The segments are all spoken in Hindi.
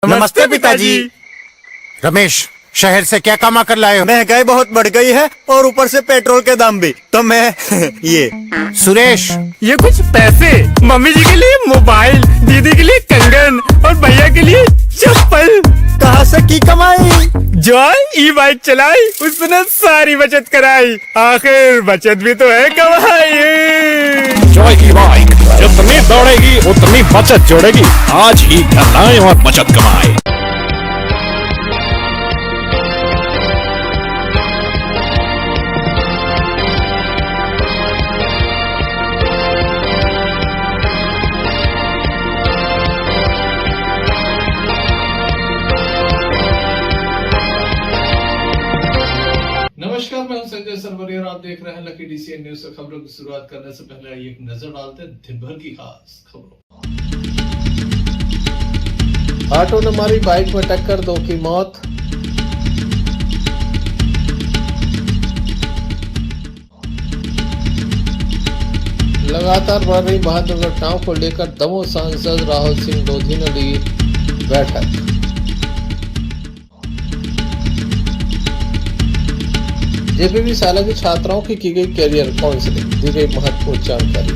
नमस्ते पिताजी। रमेश, शहर से क्या कमा कर लाए हो? महंगाई बहुत बढ़ गई है और ऊपर से पेट्रोल के दाम भी, तो मैं ये। सुरेश, ये कुछ पैसे मम्मी जी के लिए मोबाइल, दीदी के लिए कंगन और भैया के लिए चप्पल। कहाँ से की कमाई? जो ई बाइक चलाई उसने सारी बचत कराई, आखिर बचत भी तो है कमाई। जॉय की बाइक जितनी दौड़ेगी उतनी बचत जोड़ेगी। आज ही घर लाएं और बचत कमाएं। नमस्कार, मैं हूं संजय सरवरिया और आप देख रहे हैं लकी डीसीएन न्यूज। खबरों की शुरुआत करने से पहले आइए एक नजर डालते हैं दिन भर की खास खबरों। ऑटो ने मारी बाइक में टक्कर, 2 की मौत। लगातार बढ़ रही वाहन दुर्घटनाओं को लेकर दमोह सांसद राहुल सिंह लोधी ने ली बैठक। जेपीवी शाला की छात्राओं की गई कैरियर काउंसलिंग, दी गई महत्वपूर्ण जानकारी।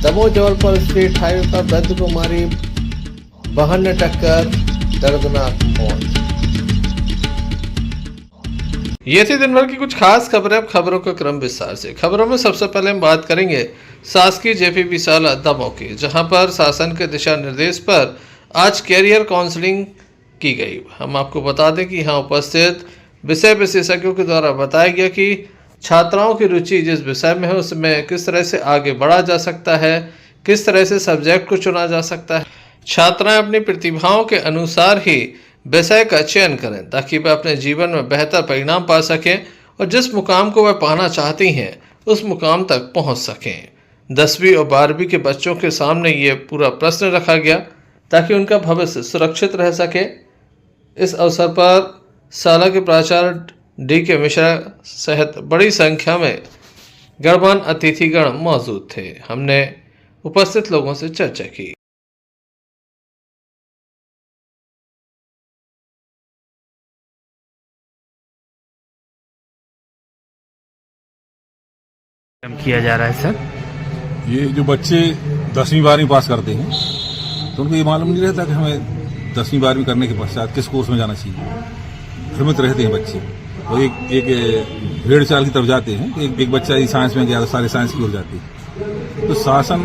दमोह जबलपुर स्टेट हाईवे पर वृद्ध को मारी वाहन ने टक्कर, दर्दनाक मौत। ये थी दिन भर की कुछ खास खबरें। अब खबरों का क्रम विस्तार से। खबरों में सबसे पहले हम बात करेंगे शासकीय जेपीवी शाला दमोह की, जहां पर शासन के दिशा निर्देश पर आज कैरियर काउंसलिंग की गई। हम आपको बता दें कि यहाँ उपस्थित विषय विशेषज्ञों के द्वारा बताया गया कि छात्राओं की रुचि जिस विषय में है उसमें किस तरह से आगे बढ़ा जा सकता है, किस तरह से सब्जेक्ट को चुना जा सकता है। छात्राएं अपनी प्रतिभाओं के अनुसार ही विषय का चयन करें ताकि वह अपने जीवन में बेहतर परिणाम पा सकें और जिस मुकाम को वह पाना चाहती हैं उस मुकाम तक पहुंच सकें। 10वीं और 12वीं के बच्चों के सामने ये पूरा प्रश्न रखा गया ताकि उनका भविष्य सुरक्षित रह सके। इस अवसर पर शाला के प्राचार्य डी.के. मिश्रा सहित बड़ी संख्या में गणमान्य अतिथिगण मौजूद थे। हमने उपस्थित लोगों से चर्चा की। किया जा रहा है सर। ये जो बच्चे 10वीं 12वीं पास करते हैं तो उनको ये मालूम नहीं रहता कि हमें 10वीं 12वीं करने के पश्चात किस कोर्स में जाना चाहिए। भ्रमित रहते हैं बच्चे और एक भेड़ चाल की तरफ जाते हैं। एक बच्चा ही साइंस में गया तो सारे साइंस की ओर जाते हैं। तो शासन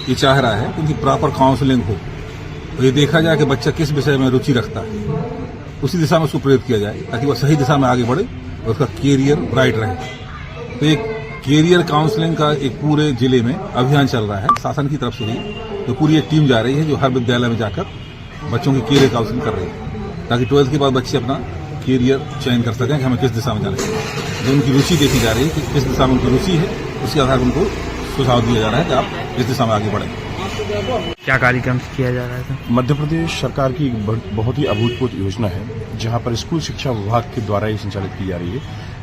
ये चाह रहा है कि उनकी प्रॉपर काउंसलिंग हो और ये देखा जाए कि बच्चा किस विषय में रुचि रखता है, उसी दिशा में उसको प्रेरित किया जाए ताकि वह सही दिशा में आगे बढ़े और उसका कैरियर ब्राइट रहे। तो एक कैरियर काउंसलिंग का एक पूरे जिले में अभियान चल रहा है शासन की तरफ से ही। तो पूरी एक टीम जा रही है जो हर विद्यालय में जाकर बच्चों की कैरियर काउंसलिंग कर रही है ताकि 12th के बाद बच्चे अपना कैरियर चयन कर सकें कि हमें किस दिशा में जाना चाहिए। जो उनकी रुचि देखी जा रही है कि किस दिशा में उनकी रुचि है, उसके आधार पर उनको सुझाव दिया जा रहा है कि आप इस दिशा में आगे बढ़ें। क्या कार्यक्रम किया जा रहा है सर? मध्य प्रदेश सरकार की एक बहुत ही अभूतपूर्व योजना है जहां पर स्कूल शिक्षा विभाग के द्वारा ये संचालित की जा रही है,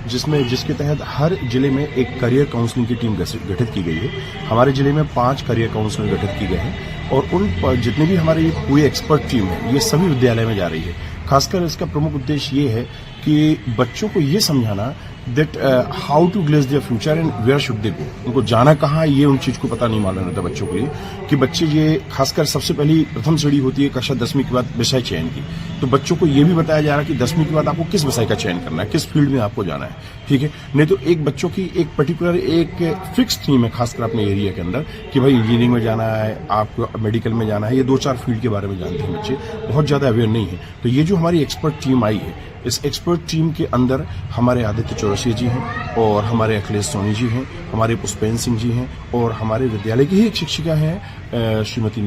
जिसके तहत हर जिले में एक करियर काउंसलिंग की टीम गठित की गई है। हमारे जिले में 5 करियर काउंसलर गठित की गए हैं और उन जितने भी हमारी पूरी एक्सपर्ट टीम है ये सभी विद्यालय में जा रही है। खासकर इसका प्रमुख उद्देश्य ये है कि बच्चों को ये समझाना that how to glaze their future and where should they go. उनको जाना कहाँ ये उन चीज को पता नहीं मालूम रहता बच्चों के लिए कि बच्चे ये खासकर सबसे पहली प्रथम सीढ़ी होती है कक्षा 10वीं के बाद विषय चयन की। तो बच्चों को ये भी बताया जा रहा है कि 10वीं के बाद आपको किस विषय का चयन करना है, किस फील्ड में आपको जाना है, ठीक है। नहीं तो एक बच्चों की एक पर्टिकुलर एक फिक्स थीम है खासकर अपने एरिया के अंदर कि भाई इंजीनियरिंग में जाना है, आपको मेडिकल में जाना है। ये 2-4 फील्ड के बारे में जानते हैं बच्चे, बहुत ज्यादा अवेयर नहीं है। तो ये जो हमारी एक्सपर्ट टीम आई है, इस एक्सपर्ट टीम के अंदर हमारे आदित्य चौरसिया जी हैं और हमारे अखिलेश सोनी जी हैं, हमारे पुष्पेंद्र सिंह जी हैं और हमारे विद्यालय की ही एक शिक्षिका हैं श्रीमती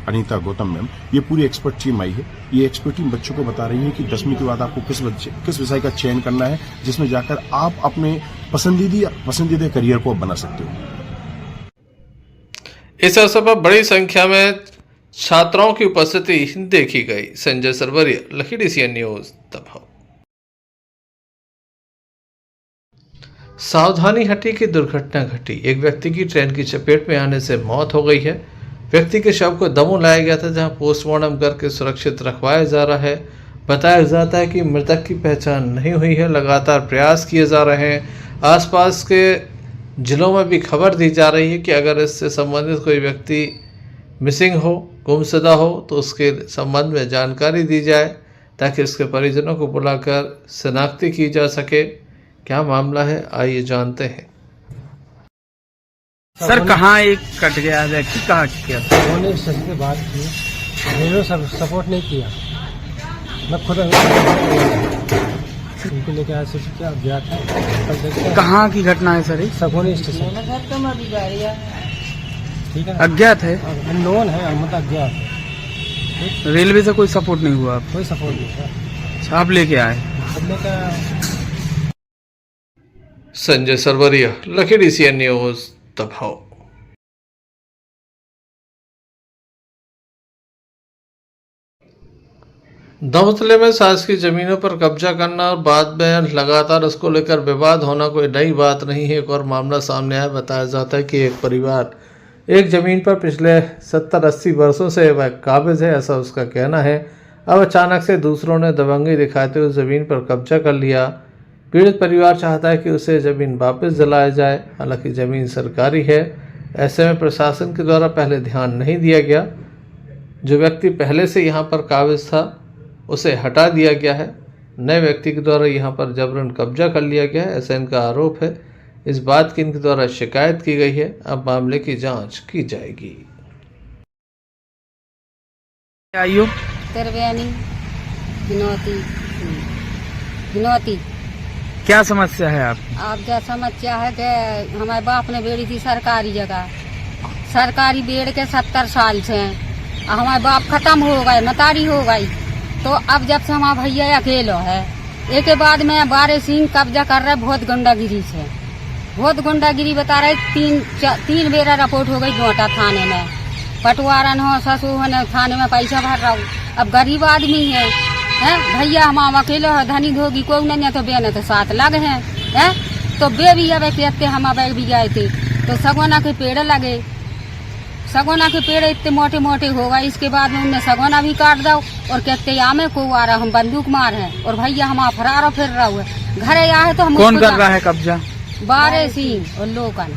अनीता गौतम मैम। ये पूरी एक्सपर्ट टीम आई है। ये एक्सपर्ट टीम बच्चों को बता रही है कि 10वीं के बाद आपको किस विषय का चयन करना है जिसमें जाकर आप अपने पसंदीदा करियर को बना सकते हो। इस अवसर पर बड़ी संख्या में छात्राओं की उपस्थिति देखी गई। Sanjay Sarwariya, lucky DCN news, Damoh. सावधानी हटी की दुर्घटना घटी। एक व्यक्ति की ट्रेन की चपेट में आने से मौत हो गई है। व्यक्ति के शव को दमोह लाया गया था, जहां पोस्टमार्टम करके सुरक्षित रखवाया जा रहा है। बताया जाता है कि मृतक की पहचान नहीं हुई है, लगातार प्रयास किए जा रहे हैं। आसपास के जिलों में भी खबर दी जा रही है कि अगर इससे संबंधित कोई व्यक्ति मिसिंग हो, गुमशुदा हो, तो उसके संबंध में जानकारी दी जाए ताकि उसके परिजनों को बुलाकर शनाख्ती की जा सके। क्या मामला है, आइए जानते हैं। सर कहाँ एक कट गया व्यक्ति, कहाँ किया? उन्होंने सही से बात की, उन्होंने सपोर्ट नहीं किया। मैं खुद उनको लेके आया सोच क्या गया था। कहाँ की घटना है सर? सगोनी स्टेशन। ठीक है, अज्ञात है, अननोन है, मतलब अज्ञात। रेलवे से कोई सपोर्ट नहीं हुआ? कोई सपोर्ट नहीं था। अच्छा, आप लेके आए? Sanjay Sarwariya, lucky DCN news, Damoh. Damoh जिले में शासकीय जमीनों पर कब्जा करना और बाद में लगातार उसको लेकर विवाद होना कोई नई बात नहीं है। एक और मामला सामने आया। बताया जाता है कि एक परिवार एक जमीन पर पिछले 70-80 वर्षों से वह काबिज है, ऐसा उसका कहना है। अब अचानक से दूसरों ने दबंगी दिखाते हुए जमीन पर कब्जा कर लिया। पीड़ित परिवार चाहता है कि उसे ज़मीन वापस दिलाया जाए। हालांकि ज़मीन सरकारी है, ऐसे में प्रशासन के द्वारा पहले ध्यान नहीं दिया गया। जो व्यक्ति पहले से यहाँ पर काबिज था उसे हटा दिया गया है। नए व्यक्ति के द्वारा यहाँ पर जबरन कब्जा कर लिया गया है, ऐसा इनका आरोप है। इस बात की इनके द्वारा शिकायत की गई है। अब मामले की जाँच की जाएगी। आइयो विनोती क्या समस्या है आपकी? आप क्या समस्या है कि हमारे बाप ने बेड़ी थी सरकारी जगह, सरकारी बेड़ के 70 साल से हैं। हमारे बाप खत्म हो गए, मतारी हो गई, तो अब जब से हमारा भैया अकेलो है, एक के बाद में 12 सिंह कब्जा कर रहे। बहुत गुंडागिरी से, बहुत गुंडागिरी बता रहे। तीन बेरा रिपोर्ट हो गई गोटा थाने में, पटवारन हो, ससुर हो, थाने में पैसा भर रहा हूँ। अब गरीब आदमी है, भैया हम अकेले है, धनी धोगी कोई नहीं, तो बे तो 7 लगे हैं। तो बे भी अब कहते हम अब भी गए थे, तो सगोना के पेड़ लगे। सगोना के पेड़ इतने मोटे मोटे हो गए। इसके बाद में उनने सगोना भी काट दो और कहते आमे को आ रहा, हम बंदूक मार हैं और भैया हम फरार फिर रहा हुआ। घरे आए तो हम कौन कर रहा है कब्जा? 12 सिंह और लोकल।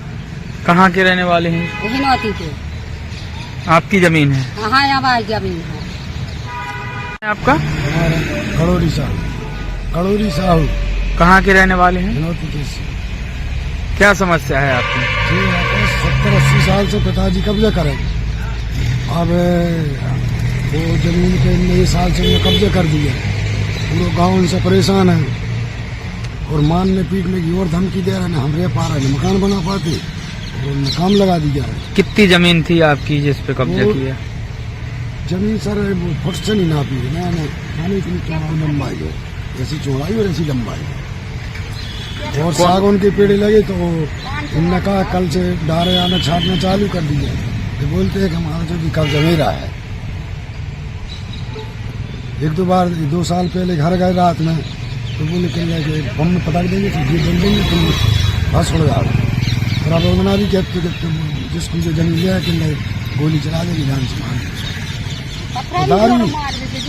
कहाँ के रहने वाले हैं? हिनौती के। आपकी जमीन है? हाँ, हमारी जमीन है। आपका? कड़ोरी साहू। कहाँ के रहने वाले हैं? हिनौती के। क्या समस्या है आपकी? 70-80 साल से पिताजी कब्जा करे। अब वो जमीन के नए साल से कब्जा कर दिया। पूरा गांव उनसे परेशान है और मारने पीटने की और धमकी दे रहे हैं। हम रह पा रहे हैं, मकान बना पाते और काम लगा दिया है। कितनी जमीन थी आपकी जिस पे कब्जा किया? जमीन सर फुट से नहीं नापी है, मैंने इतनी चौड़ाई लंबाई है, जैसी चौड़ाई और ऐसी लंबाई। और सागौन के पेड़ लगे तो उनने कहा कल से डारे आना छाटना चालू कर दिया। तो बोलते हैं कि हमारा जो भी कब्जा मेरा है। 1-2 बार 2 साल पहले घर गए रात में, तो बोले कि बम में पटक देंगे, तो ये बोल देंगे तुम बस उड़ जाओ। और अब उन्होंने भी कहते जिसको जो जमीन लिया कि गोली चला देगी जान से मार। दारू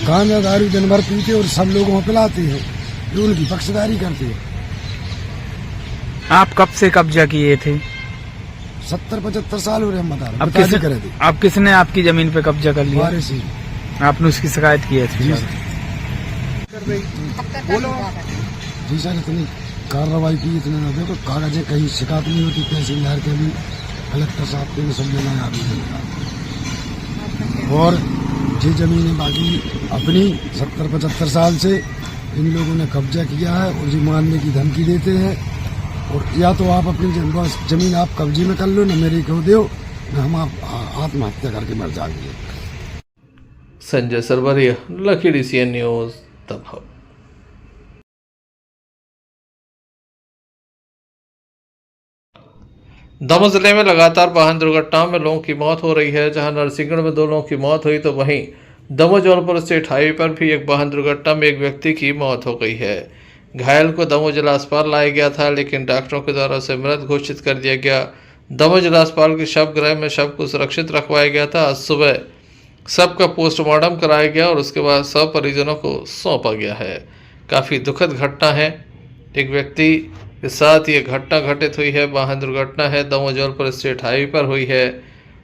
गांजा दारू दिन भर पीते और सब लोगों को पिलाते हैं, जो उनकी पक्षधारी करते हैं। आप कब से कब्जा किए थे? 70-75 साल हो रहे हम बता रहे। अब किसने आपकी जमीन पे कब्जा कर लिया? आपने उसकी शिकायत की है? जी सर, इतनी कार्रवाई की, इतने न देखो कागजें कहीं शिकायत नहीं होती। तहसीलदार के भी, कलेक्टर साहब के भी सब लेना और ये जमीनें बाकी अपनी 70-75 साल से इन लोगों ने कब्जा किया है और ये मारने की धमकी देते हैं। और या तो आप अपनी जमीन आप कब्जे में कर लो, न मेरे को दो, न हम आप आत्महत्या करके मर जाएंगे। Sanjay Sarwariya, lucky DCN news, Damoh. Damoh जिले में लगातार वाहन दुर्घटनाओं में लोगों की मौत हो रही है। जहां नरसिंहगढ़ में 2 लोगों की मौत हुई, तो वहीं दमोह जौनपुर स्टेट हाईवे पर भी एक वाहन दुर्घटना में एक व्यक्ति की मौत हो गई है। घायल को दमोह जिला अस्पताल लाया गया था, लेकिन डॉक्टरों के द्वारा उसे मृत घोषित कर दिया गया। दमोज राजपाल के शव गृह में शव को सुरक्षित रखवाया गया था। आज सुबह शव का पोस्टमार्टम कराया गया और उसके बाद शव परिजनों को सौंपा गया है। काफ़ी दुखद घटना है। एक व्यक्ति के साथ ये घटना घटित हुई है। वाहन दुर्घटना है, दमोह जबलपुर स्टेट हाईवे पर हुई है।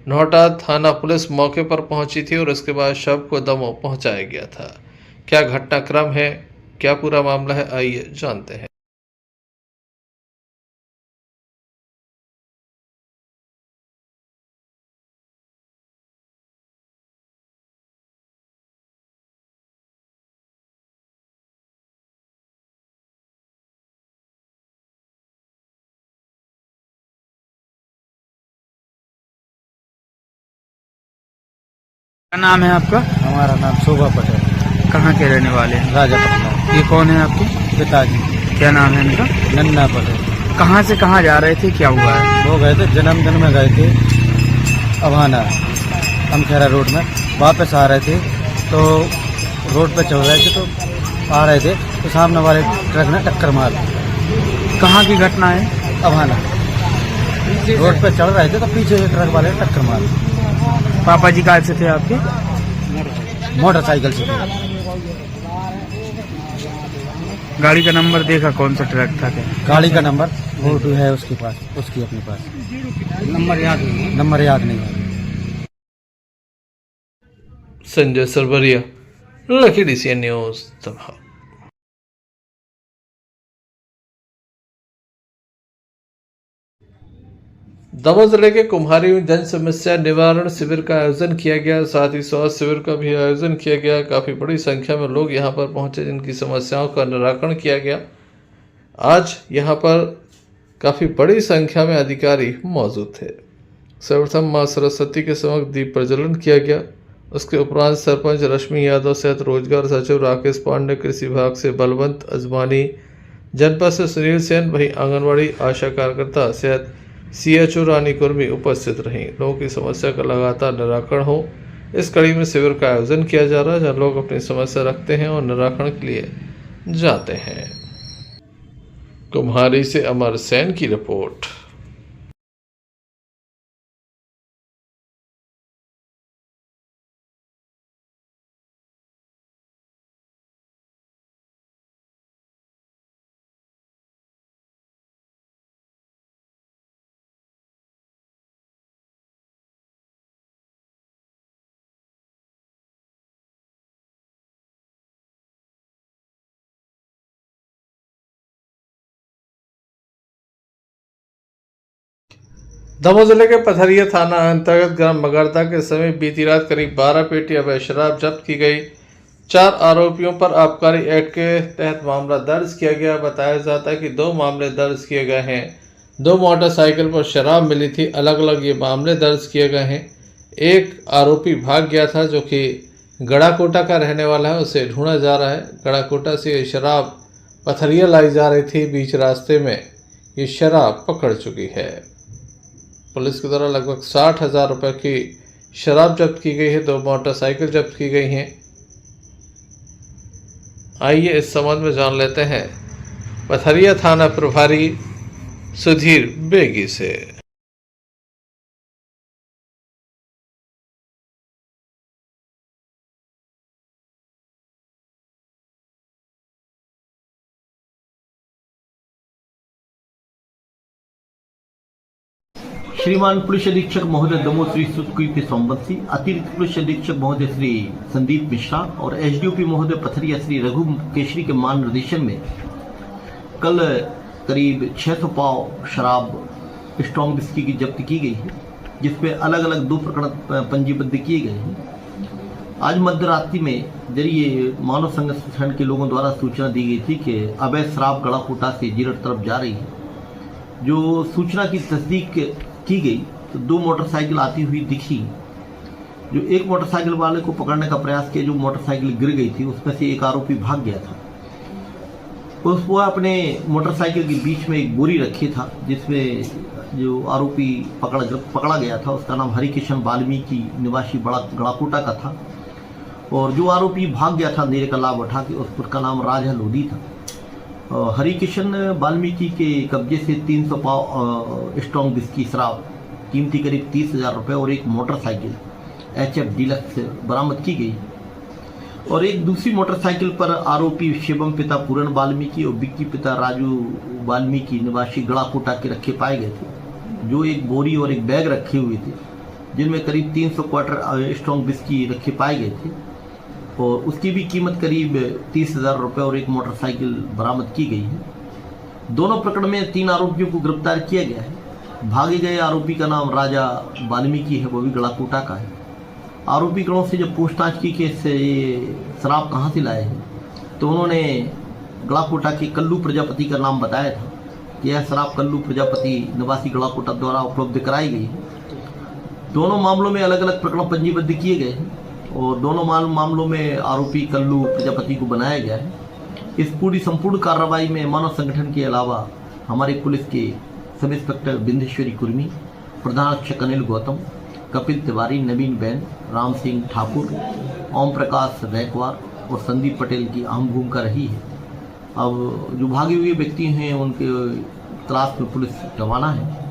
नोहटा थाना पुलिस मौके पर पहुंची थी और उसके बाद शव को दमोह पहुंचाया गया था। क्या घटनाक्रम है, क्या पूरा मामला है, आइए जानते हैं। क्या नाम है आपका? हमारा नाम शोभा पटेल। कहाँ के रहने वाले हैं? राजापटना। ये कौन है आपके पिताजी क्या नाम है इनका? नन्ना पटेल। कहाँ से कहाँ जा रहे थे, क्या हुआ है? वो गए थे जन्मदिन में, गए थे अभाना अमखेरा रोड में। वापस आ रहे थे तो रोड पे चल रहे थे, तो आ रहे थे तो सामने वाले ट्रक ने टक्कर मार दी। कहाँ की घटना है? अभाना रोड पे चल रहे थे तो पीछे एक ट्रक वाले ने टक्कर मार दी। पापा जी कहाँ से थे आपके? मोटरसाइकिल से। गाड़ी का नंबर देखा, कौन सा ट्रक था? क्या गाड़ी का नंबर फोटो है उसके पास, उसकी अपने पास नंबर याद नहीं है। Sanjay Sarwariya, lucky DCN news Damoh. Damoh जिले के कुम्हारी में जन समस्या निवारण शिविर का आयोजन किया गया। साथ ही स्वास्थ्य शिविर का भी आयोजन किया गया। काफ़ी बड़ी संख्या में लोग यहां पर पहुंचे, जिनकी समस्याओं का निराकरण किया गया। आज यहां पर काफ़ी बड़ी संख्या में अधिकारी मौजूद थे। सर्वप्रथम मां सरस्वती के समक्ष दीप प्रज्वलन किया गया। उसके उपरांत सरपंच रश्मि यादव सहित रोजगार सचिव राकेश पांडे, कृषि विभाग से बलवंत अजमानी, जनपद से सुनील सेन, वहीं आंगनबाड़ी आशा कार्यकर्ता सहित CHO रानी कुर्मी उपस्थित रहीं। लोगों की समस्या का लगातार निराकरण हो, इस कड़ी में शिविर का आयोजन किया जा रहा है, जहां लोग अपनी समस्या रखते हैं और निराकरण के लिए जाते हैं। कुम्हारी से अमर सेन की रिपोर्ट। दमोह जिले के पथरिया थाना अंतर्गत ग्राम मगरदा के समीप बीती रात करीब 12 पेटी अवैध शराब जब्त की गई। 4 आरोपियों पर आबकारी एक्ट के तहत मामला दर्ज किया गया। बताया जाता है कि 2 मामले दर्ज किए गए हैं। 2 मोटरसाइकिल पर शराब मिली थी। अलग अलग ये मामले दर्ज किए गए हैं। एक आरोपी भाग गया था, जो कि गड़ाकोटा का रहने वाला है, उसे ढूंढा जा रहा है। गड़ाकोटा से ये शराब पथरिया लाई जा रही थी। बीच रास्ते में ये शराब पकड़ चुकी है। पुलिस के द्वारा लगभग 60,000 रुपये की शराब जब्त की गई है। 2 मोटरसाइकिल जब्त की गई हैं। आइए इस संबंध में जान लेते हैं पथरिया थाना प्रभारी सुधीर बेगी से। श्रीमान पुलिस अधीक्षक महोदय दमोह श्री सुकृति संबंधी, अतिरिक्त पुलिस अधीक्षक महोदय श्री संदीप मिश्रा और SDOP महोदय पथरिया श्री रघु केशरी के मार्गदर्शन में कल करीब 600 पाव शराब स्ट्रॉन्ग विस्की की जब्त की गई है, जिसमें अलग अलग 2 प्रकरण पंजीबद्ध किए गए हैं। आज मध्य रात्रि में जरिए मानव संगठन के लोगों द्वारा सूचना दी गई थी कि अवैध शराब गड़ाकोटा से जीरट तरफ जा रही है। जो सूचना की तस्दीक की गई तो 2 मोटरसाइकिल आती हुई दिखी। जो एक मोटरसाइकिल वाले को पकड़ने का प्रयास किया, जो मोटरसाइकिल गिर गई थी, उसमें से एक आरोपी भाग गया था। उसको अपने मोटरसाइकिल के बीच में एक बोरी रखी था, जिसमें जो आरोपी पकड़ा गया था उसका नाम हरिकिशन वाल्मीकि निवासी बड़ा गड़ाकोटा का था। और जो आरोपी भाग गया था अंधेरे का लाभ उठा के, उसका नाम राजा लोधी था। हरिकिशन वाल्मीकि के कब्जे से 300 पाव स्ट्रॉन्ग विस्की शराब कीमती करीब 30,000 रुपये और एक मोटरसाइकिल HF डीलक्स बरामद की गई और एक दूसरी मोटरसाइकिल पर आरोपी शिवम पिता पूरन वाल्मीकि और बिक्की पिता राजू वाल्मीकि निवासी गड़ाकोटा के रखे पाए गए थे, जो एक बोरी और एक बैग रखे हुए थे जिनमें करीब 300 क्वार्टर स्ट्रॉन्ग विस्की रखे पाए गए थे और उसकी भी कीमत करीब 30,000 रुपये और एक मोटरसाइकिल बरामद की गई है। दोनों प्रकरण में 3 आरोपियों को गिरफ्तार किया गया है। भागे गए आरोपी का नाम राजा वाल्मीकि है, वो भी गड़ाकोटा का है। आरोपी गणों से जब पूछताछ की कि ये शराब कहाँ से लाए हैं तो उन्होंने गड़ाकोटा के कल्लू प्रजापति का नाम बताया था कि यह शराब कल्लू प्रजापति निवासी गड़ाकोटा द्वारा उपलब्ध कराई गई है। दोनों मामलों में अलग अलग प्रकरण पंजीबद्ध किए गए हैं और दोनों मामलों में आरोपी कल्लू प्रजापति को बनाया गया है। इस पूरी संपूर्ण कार्रवाई में मानव संगठन के अलावा हमारे पुलिस के सब इंस्पेक्टर बिंदेश्वरी कुर्मी, प्रधान रक्षक अनिल गौतम, कपिल तिवारी, नवीन बैन, राम सिंह ठाकुर, ओम प्रकाश रैकवार और संदीप पटेल की अहम भूमिका रही है। अब जो भागे हुए व्यक्ति हैं उनके तलाश में पुलिस रवाना है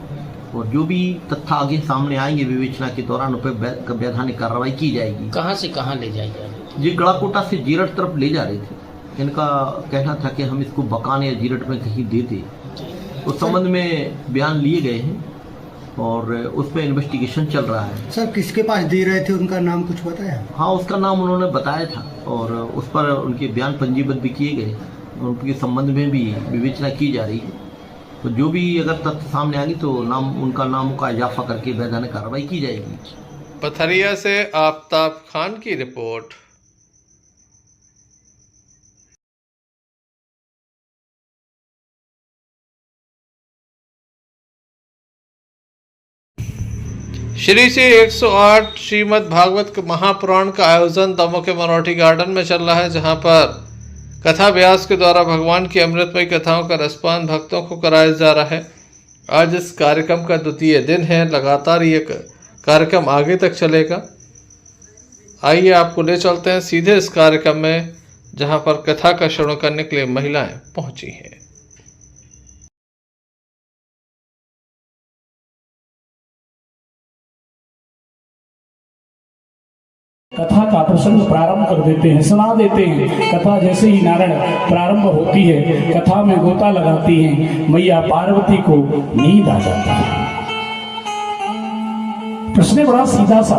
और जो भी तथ्य आगे सामने आएंगे विवेचना के दौरान उन पर वैधानिक कार्रवाई की जाएगी। कहाँ से कहाँ ले जाए जा रहे? ये गड़ाकोटा से जीरट तरफ ले जा रहे थे। इनका कहना था कि हम इसको बकान या जीरट में कहीं देते। उस संबंध में बयान लिए गए हैं और उसमें इन्वेस्टिगेशन चल रहा है। सर किसके पास दे रहे थे, उनका नाम कुछ बताया? हाँ, उसका नाम उन्होंने बताया था और उस पर उनके बयान पंजीबद्ध भी किए गए। उनके संबंध में भी विवेचना की जा रही है। तो जो भी अगर तथ्य सामने आएगी तो उनका नाम का इजाफा करके वैधानिक कार्रवाई की जाएगी। पथरिया से आफ्ताब खान की रिपोर्ट। श्री श्री 108 श्रीमद् भागवत महापुराण का आयोजन दमोह के मनोटी गार्डन में चल रहा है, जहां पर कथा व्यास के द्वारा भगवान की अमृतमयी कथाओं का रसपान भक्तों को कराया जा रहा है। आज इस कार्यक्रम का 2वां दिन है। लगातार ये कार्यक्रम आगे तक चलेगा। आइए आपको ले चलते हैं सीधे इस कार्यक्रम में, जहां पर कथा का श्रवण करने के लिए महिलाएं पहुंची हैं। कथा का प्रसंग प्रारंभ कर देते हैं, सुना देते हैं। कथा जैसे ही नारायण प्रारंभ होती है, कथा में गोता लगाती हैं, मैया पार्वती को नींद आ जाती है। प्रश्न बड़ा सीधा सा,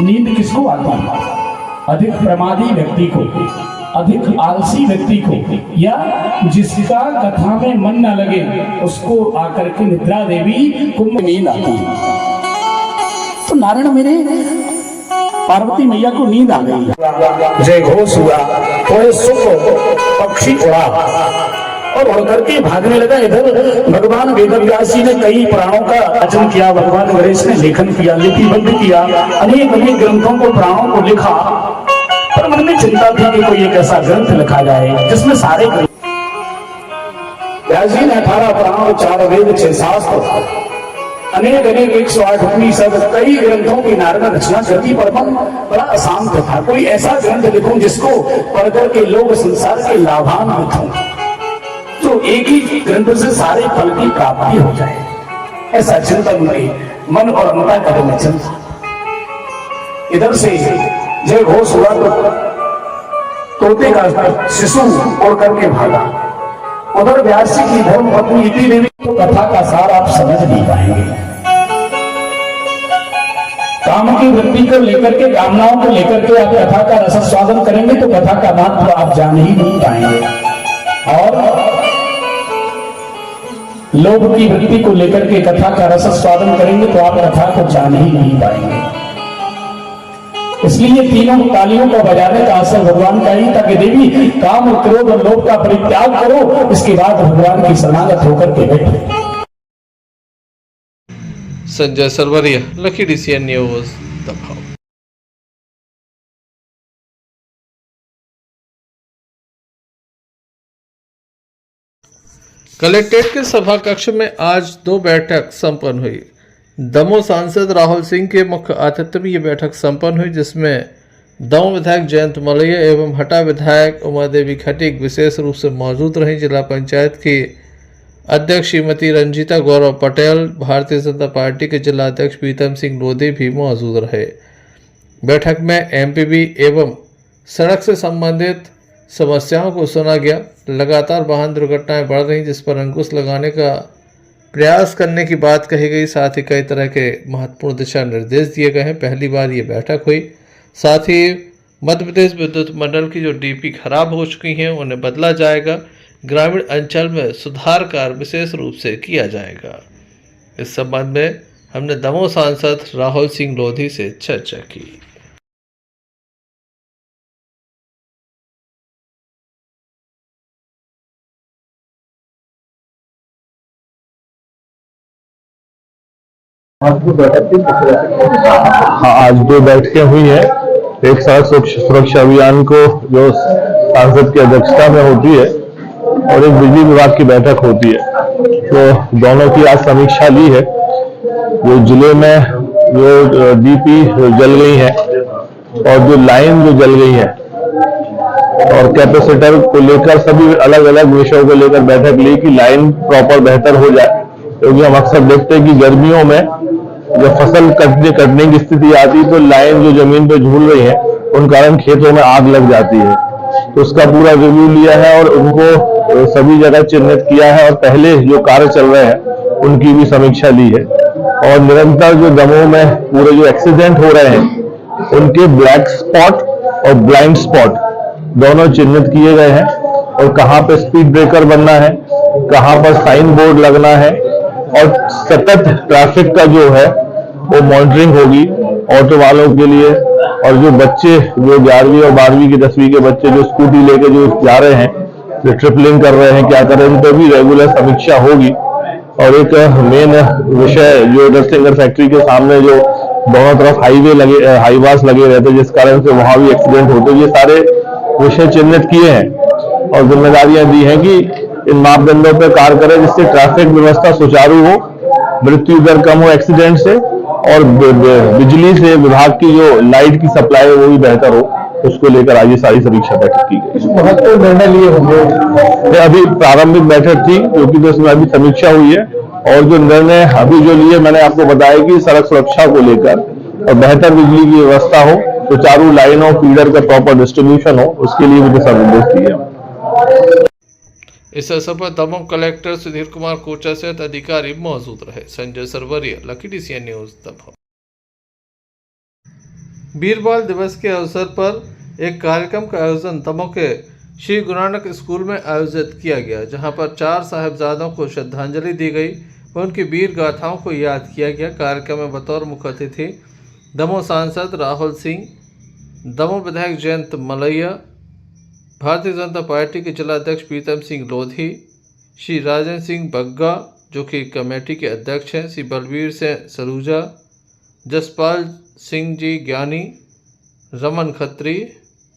नींद किसको आती है? अधिक प्रमादी व्यक्ति को, अधिक आलसी व्यक्ति को, या जिसका कथा में मन न लगे उसको आकर के निद्रा देवी कुंभ नींद आती है। तो नारायण मेरे पार्वती मैया को नींद आ गई। जय घोष हुआ, थोड़े सुख पक्षी उड़ा और उड़ करके भागने लगा। इधर भगवान वेदव्यास जी ने कई पुराणों का रचन किया, भगवान गणेश ने लेखन किया, लिपिबद्ध किया, अनेक अनेक ग्रंथों को, पुराणों को लिखा। पर मन में चिंता थी कि कोई एक ऐसा ग्रंथ लिखा जाए जिसमें सारे व्यास जी ने 18 पुराण, 4 वेद, 6 शास्त्र, अनेक अनेक 108 उपनिषद, कई ग्रंथों की नारद रचना करती, पर मन बड़ा अशांत था। कोई ऐसा ग्रंथ लिखूं जिसको पढ़कर के लोग संसार के लाभान्वित हों, तो एक ही ग्रंथ से सारे फल की प्राप्ति हो जाए। ऐसा चिंतन उनके मन और अंतःकरण में चलता। इधर से जय घोष हुआ तो तोते का शिशु उड़ करके भागा। उधर व्यास जी की धर्म पत्नी इति देवी, तो कथा का सार आप समझ नहीं पाएंगे। काम की वृत्ति को लेकर के, कामनाओं को लेकर के आप कथा का रस स्वादन करेंगे तो कथा का महत्व आप जान ही नहीं पाएंगे। और लोभ की वृत्ति को लेकर के कथा का रस स्वादन करेंगे तो आप कथा को जान ही नहीं पाएंगे। इसलिए तीनों तालियों का बजाने का असर भगवान का ही था कि देवी काम और क्रोध और लोभ का परित्याग करो, इसके बाद भगवान की शरणागत होकर के बैठो। Sanjay Sarwariya, lucky DCN news, Damoh. Collectorate के सभा कक्ष में आज 2 बैठक संपन्न हुई। दमोह सांसद राहुल सिंह के मुख्य आतिथ्य में ये बैठक संपन्न हुई, जिसमें दमोह विधायक जयंत मलैया एवं हटा विधायक उमा देवी खटीक विशेष रूप से मौजूद रहीं। जिला पंचायत की अध्यक्ष श्रीमती रंजीता गौरव पटेल, भारतीय जनता पार्टी के जिला अध्यक्ष प्रीतम सिंह लोधी भी मौजूद रहे। बैठक में एमपीबी एवं सड़क से संबंधित समस्याओं को सुना गया। लगातार वाहन दुर्घटनाएं बढ़ रही, जिस पर अंकुश लगाने का प्रयास करने की बात कही गई। साथ ही कई तरह के महत्वपूर्ण दिशा निर्देश दिए गए हैं। पहली बार ये बैठक हुई। साथ ही मध्य प्रदेश विद्युत मंडल की जो डीपी खराब हो चुकी हैं उन्हें बदला जाएगा। ग्रामीण अंचल में सुधार कार्य विशेष रूप से किया जाएगा। इस संबंध में हमने दमोह सांसद राहुल सिंह लोधी से चर्चा की। हाँ, आज दो बैठकें हुई हैं। एक सड़क सुरक्षा अभियान को जो सांसद की अध्यक्षता में होती है और एक बिजली विभाग की बैठक होती है, तो दोनों की आज समीक्षा ली है। जो जिले में जो डीपी जल गई है और जो लाइन जो जल गई है और कैपेसिटर को लेकर सभी अलग अलग विषयों को लेकर बैठक ली कि लाइन प्रॉपर बेहतर हो जाए, क्योंकि हम अक्सर देखते हैं कि गर्मियों में जब फसल कटने की स्थिति आती है तो लाइन जो जमीन पे झूल रही है उन कारण खेतों में आग लग जाती है। तो उसका पूरा रिव्यू लिया है और उनको सभी जगह चिन्हित किया है और पहले जो कार्य चल रहे हैं उनकी भी समीक्षा ली है। और निरंतर जो दमोह में पूरे जो एक्सीडेंट हो रहे हैं उनके ब्लैक स्पॉट और ब्लाइंड स्पॉट दोनों चिन्हित किए गए हैं और कहाँ पे स्पीड ब्रेकर बनना है, कहाँ पर साइन बोर्ड लगना है और सतत ट्रैफिक का जो है वो मॉनिटरिंग होगी ऑटो वालों के लिए। और जो बच्चे जो 11वीं और 12वीं की 10वीं के बच्चे जो स्कूटी लेके जो जा रहे हैं, जो ट्रिपलिंग कर रहे हैं, क्या कर रहे हैं, उन पर भी रेगुलर समीक्षा होगी। और एक मेन विषय जो नरसिंहगढ़ फैक्ट्री के सामने जो दोनों तरफ हाईवास लगे रहते जिस कारण से वहां भी एक्सीडेंट होते, ये सारे विषय चिन्हित किए हैं और जिम्मेदारियां दी हैं कि इन मापदंडों पर कार्य करें जिससे ट्रैफिक व्यवस्था सुचारू हो, मृत्यु दर कम हो एक्सीडेंट से और बिजली से विभाग की जो लाइट की सप्लाई है वो भी बेहतर हो। उसको लेकर आज ये सारी समीक्षा बैठक की गई। महत्वपूर्ण निर्णय लिए होंगे। अभी प्रारंभिक बैठक थी क्योंकि तो इसमें अभी समीक्षा हुई है और जो निर्णय अभी जो लिए मैंने आपको बताया कि सड़क सुरक्षा को लेकर और बेहतर बिजली की व्यवस्था हो, सुचारू लाइनों फीडर का प्रॉपर डिस्ट्रीब्यूशन हो, उसके लिए भी दिशा निर्देश दिए। इस अवसर पर दमोह कलेक्टर सुधीर कुमार कोचा सहित अधिकारी मौजूद रहे। Sanjay Sarwariya, lucky DCN news, Damoh. Veer Bal Diwas के अवसर पर एक कार्यक्रम का आयोजन दमोह के श्री गुरु नानक स्कूल में आयोजित किया गया, जहां पर 4 साहिबजादों को श्रद्धांजलि दी गई और उनकी वीर गाथाओं को याद किया गया। कार्यक्रम में बतौर मुख्य अतिथि दमोह सांसद राहुल सिंह, दमोह विधायक जयंत मलैया, भारतीय जनता पार्टी के जिला अध्यक्ष प्रीतम सिंह लोधी, श्री राजेंद्र सिंह बग्गा जो कि कमेटी के अध्यक्ष हैं, श्री बलवीर सिंह सलूजा, जसपाल सिंह जी ज्ञानी, रमन खत्री,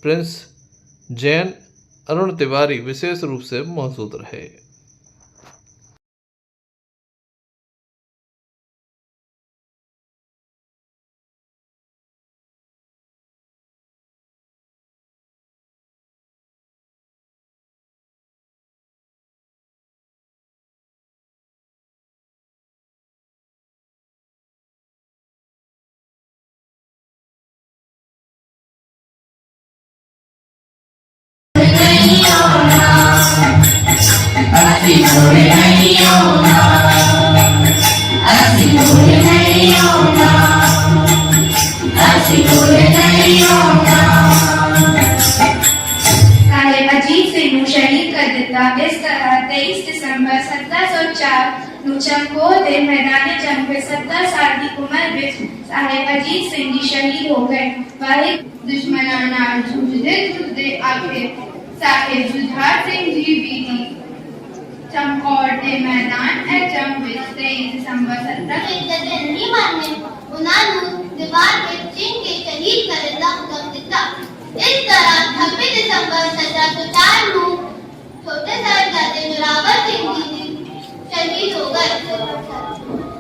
प्रिंस जैन, अरुण तिवारी विशेष रूप से मौजूद रहे। अजीत सिंह ਨੂੰ ਸ਼ਹੀਦ ਕਰ ਦਿੱਤਾ। ਇਸ ਤਰ੍ਹਾਂ 23 ਦਸੰਬਰ 1704 ਨੂੰ ਚਮਕੌਰ ਦੇ ਮੈਦਾਨੇ ਜੰਗ ਵਿੱਚ 70 ਸਾਲ ਦੀ ਉਮਰ ਵਿੱਚ ਸਾਹਿਬ ਅਜੀਤ ਸਿੰਘ ਜੀ ਸ਼ਹੀਦ ਹੋ ਗਏ। ਵਾਹਿ ਦੁਸ਼ਮਣਾਂ ਨਾਲ ਜੂਝਦੇ ਆਖਿਰ ਸਾਹਿਬ ਜੁਝਾਰ ਸਿੰਘ ਜੀ ਵੀ ਚਮਕੌਰ ਦੇ ਮੈਦਾਨ ਇਹ ਜੰਗ ਵਿੱਚ 23 ਦਸੰਬਰ 1704 ਨਹੀਂ ਮਾਨੇ ਉਹਨਾਂ ਨੂੰ ਦੀਵਾਰ ਵਿੱਚ ਚਿੰਨ ਕੇ ਸ਼ਹੀਦ ਕਰਨ ਦਾ ਹੁਕਮ ਦਿੱਤਾ। इस तरह 26 दिसंबर 1704 को छोटे साहिबजादे जोरावर सिंह जी शहीद हो गए।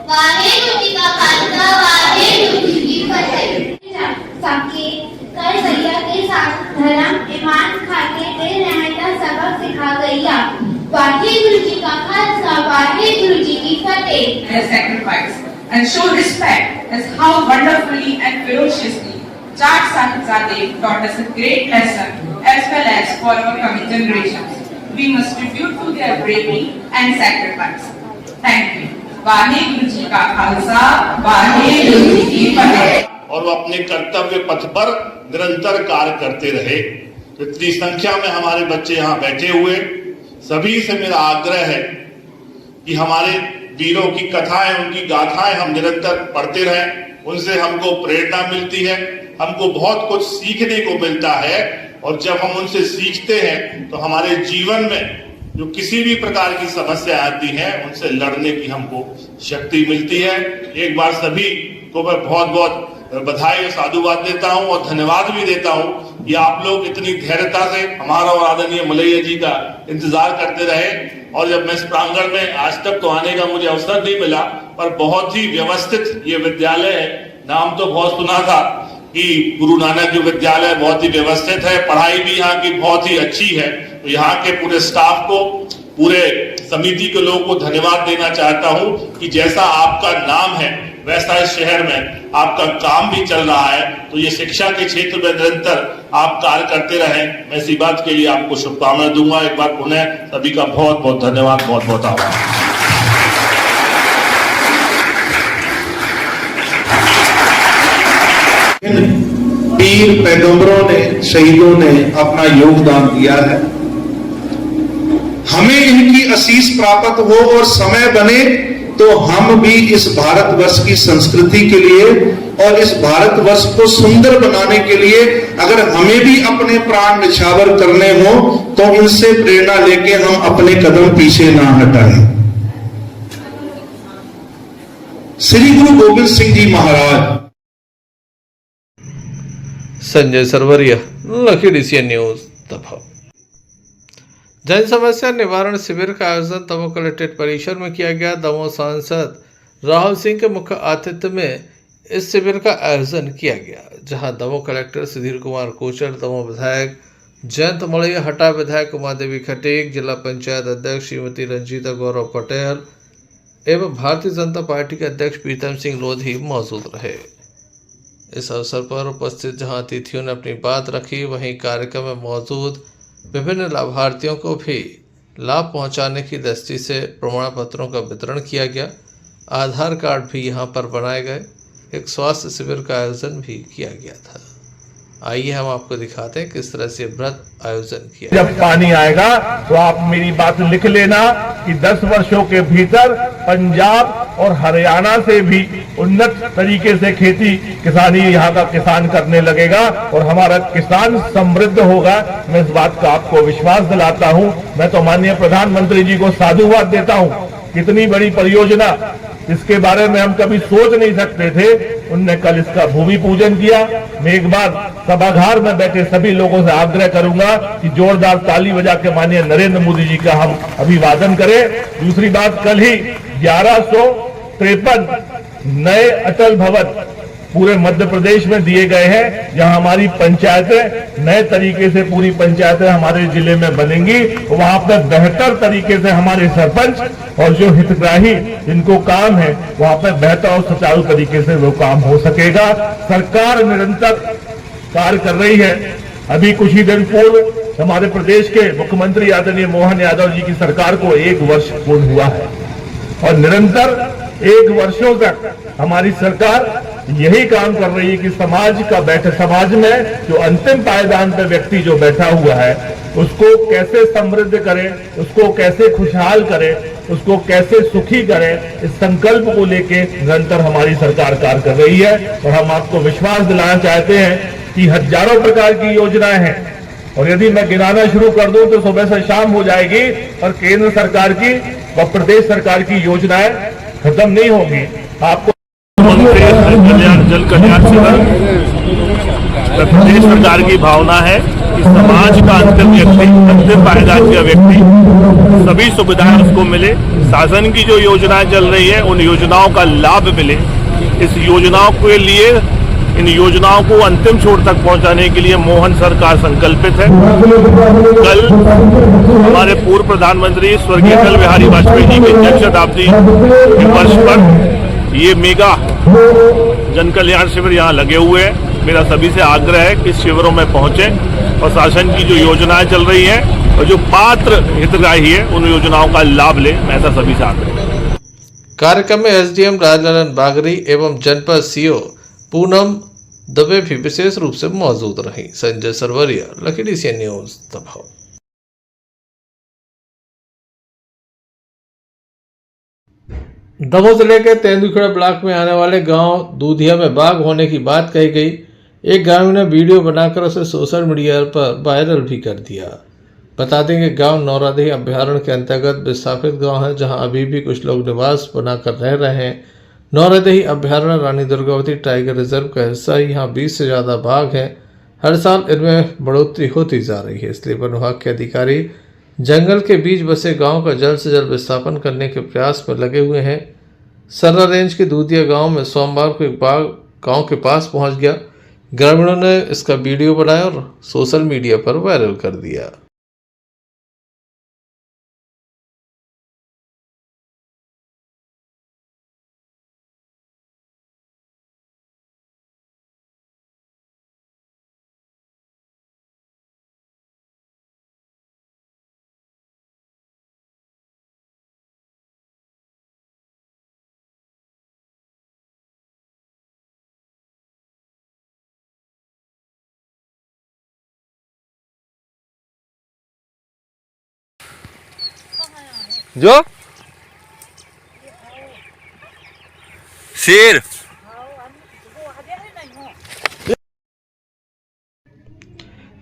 वाहेगुरु जी का खालसा, वाहेगुरु जी की फतेह। सबके कर सरिया के साथ धर्म ईमान खाके दे रहने का सबक सिखा गई। वाहेगुरु जी का खालसा, वाहेगुरु जी की फतेह. Their sacrifice and show respect as how wonderfully and ferociously Jat Sahibzade taught us a great lesson as well as for our coming generations. We must tribute to their bravery and sacrifice. Thank you. Waheguru ji का खालसा, वाहेगुरु जी की फतेह. और वो अपने कर्तव्य पथ पर निरंतर कार्य करते रहे. इतनी संख्या में हमारे बच्चे यहाँ बैठे हुए, सभी से मेरा आग्रह है कि हमारे वीरों की कथाएं, उनकी गाथाएं हम निरंतर पढ़ते रहें. उनसे हमको प्रेरणा मिलती है, हमको बहुत कुछ सीखने को मिलता है. और जब हम उनसे सीखते हैं तो हमारे जीवन में जो किसी भी प्रकार की समस्या आती है उनसे लड़ने की हमको शक्ति मिलती है. एक बार सभी को मैं बहुत बहुत बधाई और साधुवाद देता हूं और धन्यवाद भी देता हूं कि आप लोग इतनी धैर्यता से हमारा और आदरणीय मलैया जी का इंतजार करते रहे. और जब मैं इस प्रांगण में आज तक तो आने का मुझे अवसर नहीं मिला, पर बहुत ही व्यवस्थित ये विद्यालय है. नाम तो बहुत सुना था कि गुरु नानक जो विद्यालय बहुत ही व्यवस्थित है, पढ़ाई भी यहाँ की बहुत ही अच्छी है. तो यहाँ के पूरे स्टाफ को, पूरे समिति के लोगों को धन्यवाद देना चाहता हूँ कि जैसा आपका नाम है वैसा इस शहर में आपका काम भी चल रहा है. तो ये शिक्षा के क्षेत्र में निरंतर आप कार्य करते रहें. मैं इसी बात के लिए आपको शुभकामनाएं दूंगा. एक बार पुनः सभी का बहुत बहुत धन्यवाद, बहुत बहुत आभार. वीर पैगंबरों ने, शहीदों ने अपना योगदान दिया है. हमें इनकी आशीष प्राप्त हो और समय बने तो हम भी इस भारतवर्ष की संस्कृति के लिए और इस भारतवर्ष को सुंदर बनाने के लिए अगर हमें भी अपने प्राण निछावर करने हो तो इनसे प्रेरणा लेके हम अपने कदम पीछे ना हटाएं. Shri Guru Gobind Singh ji Maharaj. Sanjay Sarwariya, lucky DCN news, Damoh. जन समस्या निवारण शिविर का आयोजन दमोह कलेक्ट्रेट परिसर में किया गया. दमोह सांसद राहुल सिंह के मुख्य आतिथ्य में इस शिविर का आयोजन किया गया, जहां दमोह कलेक्टर सुधीर कुमार कोचर, दमोह विधायक जयंत मलैया, हटा विधायक उमा देवी खटीक, जिला पंचायत अध्यक्ष श्रीमती रंजीता गौरव पटेल एवं भारतीय जनता पार्टी के अध्यक्ष प्रीतम सिंह लोधी मौजूद रहे. इस अवसर पर उपस्थित जहां अतिथियों ने अपनी बात रखी, वहीं कार्यक्रम में मौजूद विभिन्न लाभार्थियों को भी लाभ पहुंचाने की दृष्टि से प्रमाण पत्रों का वितरण किया गया. आधार कार्ड भी यहां पर बनाए गए. एक स्वास्थ्य शिविर का आयोजन भी किया गया था. आइए हम आपको दिखाते हैं किस तरह से व्रत आयोजन किया. जब पानी आएगा तो आप मेरी बात लिख लेना कि 10 वर्षों के भीतर पंजाब और हरियाणा से भी उन्नत तरीके से खेती किसानी यहाँ का किसान करने लगेगा और हमारा किसान समृद्ध होगा. मैं इस बात का आपको विश्वास दिलाता हूँ. मैं तो माननीय प्रधानमंत्री जी को साधुवाद देता हूँ. कितनी बड़ी परियोजना, इसके बारे में हम कभी सोच नहीं सकते थे. उनने कल इसका भूमि पूजन किया. मैं एक बार सभागार में बैठे सभी लोगों से आग्रह करूंगा कि जोरदार ताली बजा के माननीय नरेंद्र मोदी जी का हम अभिवादन करें. दूसरी बात, कल ही 1153 नए अटल भवन पूरे मध्य प्रदेश में दिए गए हैं, जहां हमारी पंचायतें नए तरीके से, पूरी पंचायतें हमारे जिले में बनेंगी. वहां पर बेहतर तरीके से हमारे सरपंच और जो हितग्राही जिनको काम है वहां पर बेहतर और सुचारू तरीके से वो काम हो सकेगा. सरकार निरंतर कार्य कर रही है. अभी कुछ ही दिन पूर्व हमारे प्रदेश के मुख्यमंत्री आदरणीय मोहन यादव जी की सरकार को 1 वर्ष पूर्ण हुआ है और निरंतर 1 वर्षों तक हमारी सरकार यही काम कर रही है कि समाज में जो अंतिम पायदान पर व्यक्ति जो बैठा हुआ है उसको कैसे समृद्ध करें, उसको कैसे खुशहाल करें, उसको कैसे सुखी करें. इस संकल्प को लेके निरंतर हमारी सरकार कार्य कर रही है और हम आपको विश्वास दिलाना चाहते हैं कि हजारों प्रकार की योजनाएं हैं और यदि मैं गिनाना शुरू कर दूं तो सुबह से शाम हो जाएगी और केंद्र सरकार की व प्रदेश सरकार की योजनाएं खत्म नहीं होगी. आपको जल कल्याण शिविर प्रदेश सरकार की भावना है कि समाज का अंतिम व्यक्ति, अंतिम पायदान का व्यक्ति सभी सुविधाएं उसको मिले. शासन की जो योजनाएं चल रही है उन योजनाओं का लाभ मिले. इस योजनाओं के लिए इन योजनाओं को अंतिम छोर तक पहुंचाने के लिए मोहन सरकार संकल्पित है। कल हमारे पूर्व प्रधानमंत्री स्वर्गीय अटल बिहारी वाजपेयी जी के जन्म शताब्दी के वर्ष पर ये मेगा जन कल्याण शिविर यहाँ लगे हुए हैं। मेरा सभी से आग्रह है कि इस शिविरों में पहुंचे और शासन की जो योजनाएं चल रही हैं और जो पात्र हितग्राही है उन योजनाओं का लाभ लें, ऐसा सभी से आग्रह है। कार्यक्रम में एसडीएम राजनारायण बागरी एवं जनपद सीओ पूनम दबे भी विशेष रूप से मौजूद रही। Sanjay Sarwariya, lucky DCN news, दबाव। दमोह जिले के तेंदुखेड़ा ब्लॉक में आने वाले गांव दूधिया में बाघ होने की बात कही गई। एक ग्रामीण ने वीडियो बनाकर उसे सोशल मीडिया पर वायरल भी कर दिया। बता दें कि गांव नौरादेही अभ्यारण्य के अंतर्गत विस्थापित गांव है, जहां अभी भी कुछ लोग निवास बनाकर रह रहे हैं। नौरादेही अभ्यारण्य रानी दुर्गावती टाइगर रिजर्व का हिस्सा है। यहाँ 20 से ज़्यादा बाघ हैं। हर साल इनमें बढ़ोतरी होती जा रही है, इसलिए वन विभाग के अधिकारी जंगल के बीच बसे गांव का जल्द से जल्द विस्थापन करने के प्रयास में लगे हुए हैं। सर्रा रेंज के दूधिया गांव में सोमवार को एक बाघ गांव के पास पहुंच गया। ग्रामीणों ने इसका वीडियो बनाया और सोशल मीडिया पर वायरल कर दिया। जो शेर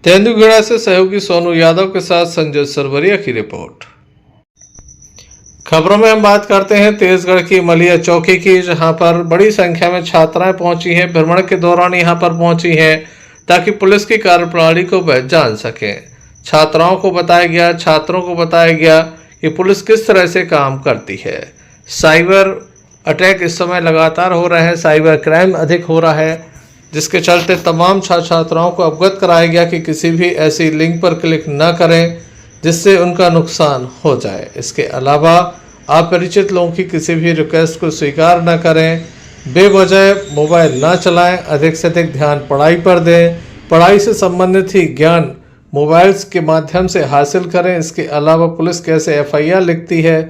तेंदुखेड़ा से सहयोगी सोनू यादव के साथ संजय सरवरिया की रिपोर्ट। खबरों में हम बात करते हैं तेजगढ़ की मलिया चौकी की, जहां पर बड़ी संख्या में छात्राएं पहुंची हैं। भ्रमण के दौरान यहां पर पहुंची हैं ताकि पुलिस की कार्यप्रणाली को वह जान सकें। छात्रों को बताया गया कि पुलिस किस तरह से काम करती है। साइबर अटैक इस समय लगातार हो रहे हैं, साइबर क्राइम अधिक हो रहा है, जिसके चलते तमाम छात्राओं को अवगत कराया गया कि किसी भी ऐसी लिंक पर क्लिक न करें जिससे उनका नुकसान हो जाए। इसके अलावा अपरिचित लोगों की किसी भी रिक्वेस्ट को स्वीकार न करें, बेवजह मोबाइल न चलाएं, अधिक से अधिक ध्यान पढ़ाई पर दें, पढ़ाई से संबंधित ही ज्ञान मोबाइल्स के माध्यम से हासिल करें। इसके अलावा पुलिस कैसे एफआईआर लिखती है,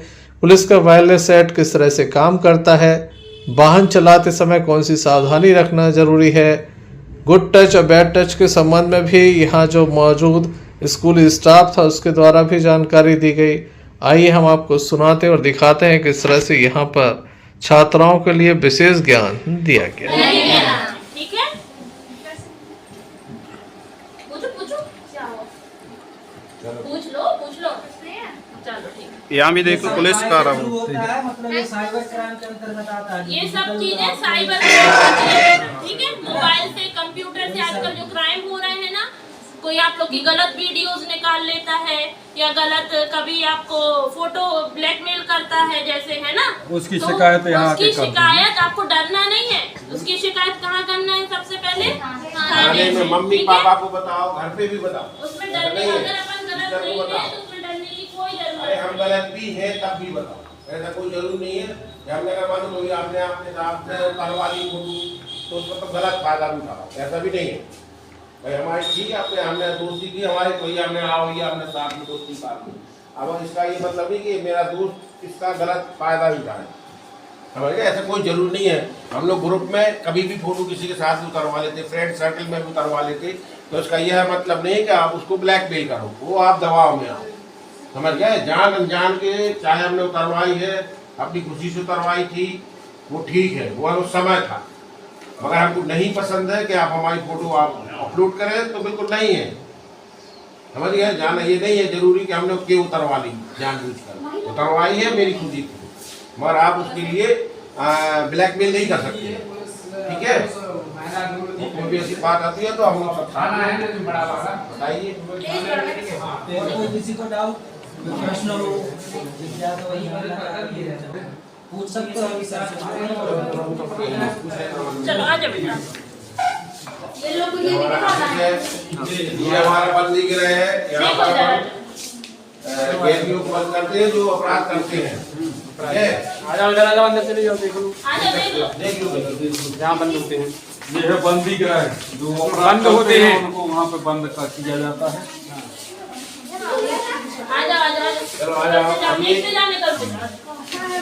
पुलिस का वायरलेस सेट किस तरह से काम करता है, वाहन चलाते समय कौन सी सावधानी रखना जरूरी है, गुड टच और बैड टच के संबंध में भी यहाँ जो मौजूद स्कूली स्टाफ था उसके द्वारा भी जानकारी दी गई। आइए हम आपको सुनाते और दिखाते हैं किस तरह से यहाँ पर छात्राओं के लिए विशेष ज्ञान दिया गया। यहाँ भी देखो पुलिस का रहा हूँ। मतलब ये साइबर क्राइम के अंतर्गत आता है। ये सब चीजें साइबर क्राइम, ठीक है। मोबाइल से, कंप्यूटर से आजकल जो क्राइम हो रहे हैं ना, कोई आप लोग की गलत वीडियोस निकाल लेता है या गलत कभी आपको फोटो ब्लैकमेल करता है, जैसे है ना, उसकी शिकायत यहाँ उसकी शिकायत आपको डरना नहीं है। उसकी शिकायत कहाँ करना है? सबसे पहले थाने में। मम्मी पापा को बताओ, घर पे भी बताओ। उसमें डरने, अगर अपन गलत नहीं है तो उसमें डरने की कोई जरूरत नहीं। हम गलत भी है तब भी बताओ, ऐसा कोई जरूरी नहीं है। हमने अगर मालूम कोई आपने आपके साथ करवा ली फोटो तो उसको तो गलत फायदा उठाओ, ऐसा भी नहीं है भाई। हमारी ठीक है, अपने हमने दोस्ती की, हमारे कोई हमने आओ या हमने साथ में दोस्ती कर ली। अब इसका ये मतलब नहीं कि मेरा दोस्त इसका गलत फायदा उठाए, समझ गए? ऐसा कोई जरूरी नहीं है। हम लोग ग्रुप में कभी भी फोटो किसी के साथ भी उतरवा लेते, फ्रेंड सर्कल में भी उतरवा लेते, तो इसका यह मतलब नहीं कि आप उसको ब्लैकमेल करो, वो आप दबाव में आओ, समझ गए? जान अनजान के चाहे हमने उतरवाई है, अपनी खुशी से उतरवाई थी, वो ठीक है, वो उस समय था। मगर हमको नहीं पसंद है कि आप हमारी फोटो आप अपलोड करें, तो बिल्कुल नहीं है, समझ गए? जाना ये नहीं है जरूरी कि हमने क्यों उतरवा ली, जानबूझकर उतरवाई है, मेरी खुशी थी, मगर आप उसके लिए ब्लैकमेल नहीं कर सकते, ठीक है? कोई भी ऐसी बात आती है तो हम लोग सब बताइए। किसी को डाउट प्रश्न हो पूछ सकते हो। चलो आ जाओ बेटा। ये लोग को ये दिखाना है। ये हमारा बंदी गिरे हैं, यहाँ पर कैदियों को बंद करते हैं जो अपराध करते हैं। आ जाओ अंदर चले जाओ, देख लो देख लो यहाँ बंद होते हैं, ये है बंदी गृह, जो बंद होते हैं उनको वहाँ पे बंद किया जाता है। आ जाओ चलो आ जाओ। नीचे जाने का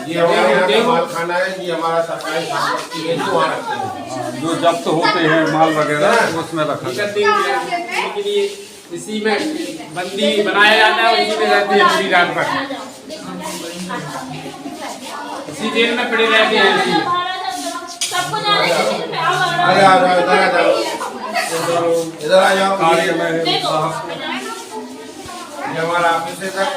ये हमारे यहाँ का माल खाना है, ये हमारा सरकारी संपत्ति है जो वहाँ रखते हैं। जो जब्त होते हैं माल वगैरह उसमें रखा जाता है। इसी में बंदी बनाया जाता है और इसी में रहते हैं पूरी रात भर, इसी जेल में पड़े रहते हैं। सबको जाने आ जाओ इधर आ जाओ। कार्य में ये हमारा ऑफिस है सर।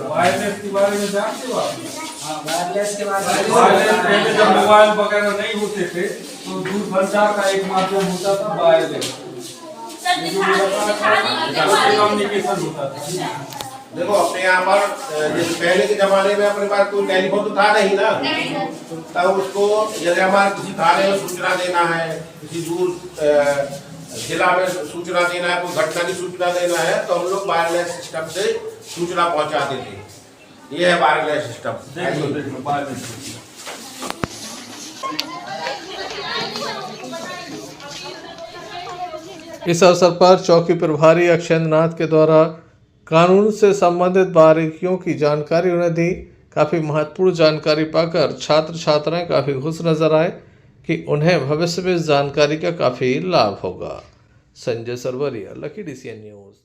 वायरलेस के बारे में जानते हो आप? वायरलेस के बारे में पहले जब मोबाइल वगैरह नहीं होते थे तो दूरसंचार का एक माध्यम होता था वायरलेस, कम्युनिकेशन होता था। देखो अपने यहाँ पर जैसे पहले के जमाने में अपने पास कोई टेलीफोन तो था नहीं ना, तब उसको जैसे हमारे किसी थाने में सूचना देना है, किसी दूर जिला में सूचना देना है, कोई घटना की सूचना देना है, तो हम लोग वायरलेस सिस्टम से सूचना पहुंचाते थे। ये है वायरलेस सिस्टम। इस अवसर पर चौकी प्रभारी अक्षेंद्र नाथ के द्वारा कानून से संबंधित बारीकियों की जानकारी उन्हें दी। काफ़ी महत्वपूर्ण जानकारी पाकर छात्र छात्राएं काफ़ी खुश नजर आए कि उन्हें भविष्य में इस जानकारी का काफ़ी लाभ होगा। Sanjay Sarwariya, lucky DCN news.